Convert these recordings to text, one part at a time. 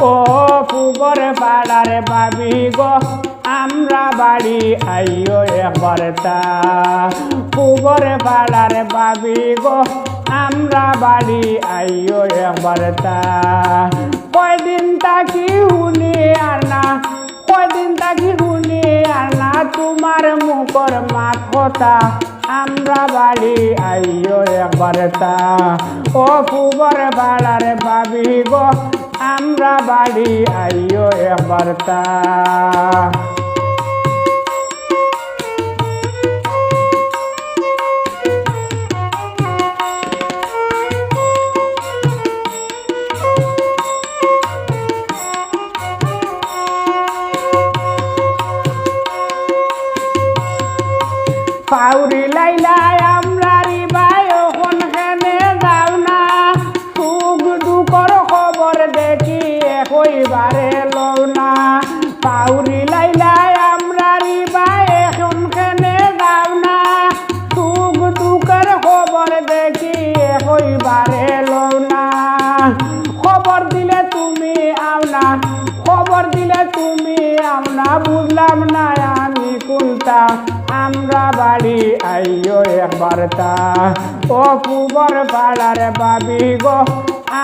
ও পুবর পাড়ার বাবি গো আমরা বাড়ি আইও একবার তা পুবর পাড়ার বাবি গো আমরা বাড়ি আইও একবার তা কয়দিন তাকি শুনি আর না কয়দিন তাকি শুনি আর না তোমার মুখর মাত কথা আমরা বাড়ি আইও একবার তা ও পুবর পাড়ার বাবি গো আমরা বাড়ি আইও একবার তা পাউরি লাইলাই আমরা রিবাই ওখন খেনে যাও না সুখ দুঃখর খবর দেখি একইবারে লও না পাউরি লাইলাই আমরা রিবাই এখন খেনে যাও না সুখ দুঃখের খবর দেখি একইবারে লও না খবর দিলে তুমি আও না খবর দিলে তুমি আও না বুঝলাম না আমি কোনটা আমরা বাড়ি আইও একবার তা ও পুবর পাড়ার বাবি গো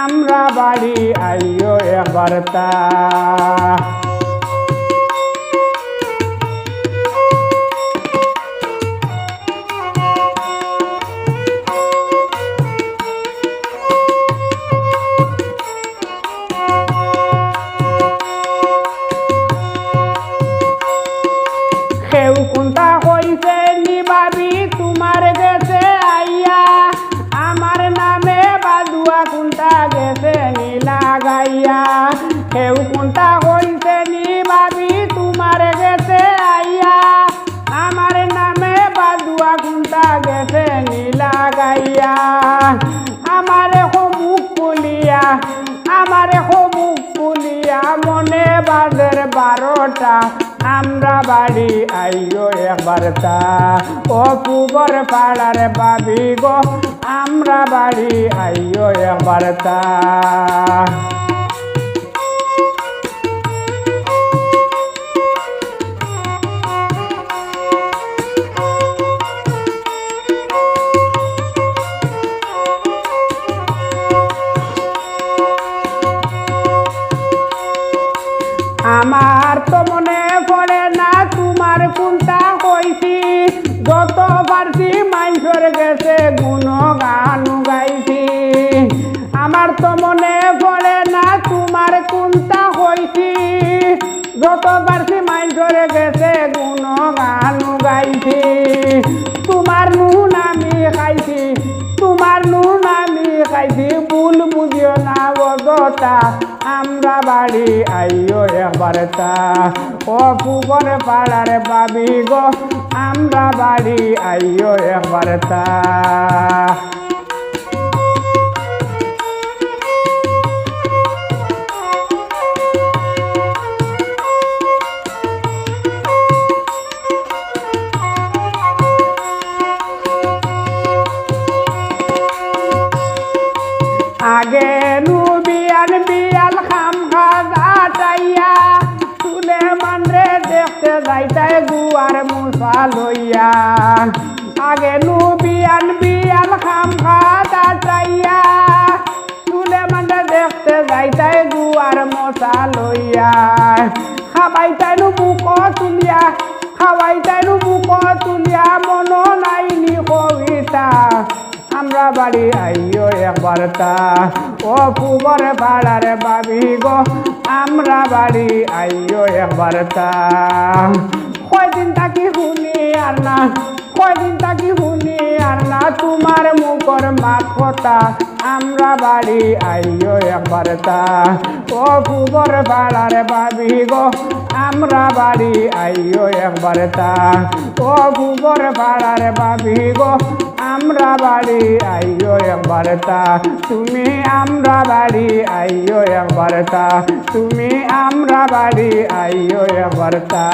আমরা বাড়ি আইও একবার তা কেউ কোনটা কইছে নিবাবি তোমার গেছে আইয়া আমার নামে বাদুয়া কোনটা গেছে নীলা গাইয়া কেউ কোনটা কইছে নিবাবি তোমার গেছে আইয়া আমার নামে বাদুয়া কোনটা গেছে নীলা গাইয়া আমারে মুখ পুলিয়া আমারে মুখ পুলিয়া মনে বাজের 12টা আমরা বাড়ি আইও একবার তা ও পুবর পাড়ার বাবি গো আমরা বাড়ি আইও একবার তা আমার তো মনে পড়ে না তোমার কোনটা কইছি যত পারছি মানুষের গেছে গুণগান গাইছি আমার তো মনে পড়ে না তোমার কোনটা কইছি যত পারছি মানুষের গেছে গুণগান গাইছি তোমার নুন আমি খাইছি তোমার নুন আমি খাইছি ভুল বুঝিও না বদতা আমরা বাড়ি আইও একবার তা ও পুবর পাড়ার বাবি গো আমরা বাড়ি আইও একবার তা আগে বিয়াল বিয়াল খাম খাজা চাইয়া চুলে মানরে দেখতে যাইতাই গুয়ার মুসা লইয়া আগে বিয়াল বিয়াল খাম খাজা চাইয়া চুলে মানরে দেখতে যাইতাই গুয়ার মুসা লইয়া খাবাইতাই বুক তুলিয়া খাওয়াইতাই বুক তুলিয়া মন নাইনি কবিতা আমরা বাড়ি আইও একবার তা ও পুবর পাড়ার বাবি গো আমরা বাড়ি আইও একবার তা কয়দিন তাকি শুনি আর না কয়দিন তাকি শুনি আর না তোমার মুখর মাত কথা আমরা বাড়ি আইও একবার তা ও পুবর পাড়ার বাবি গো আমরা বাড়ি আইও একবার তা ও পুবর পাড়ার বাবি গো আমরা বাড়ি আইও একবার তা তুমি আমরা বাড়ি আইও একবার তা তুমি আমরা বাড়ি আইও একবার তা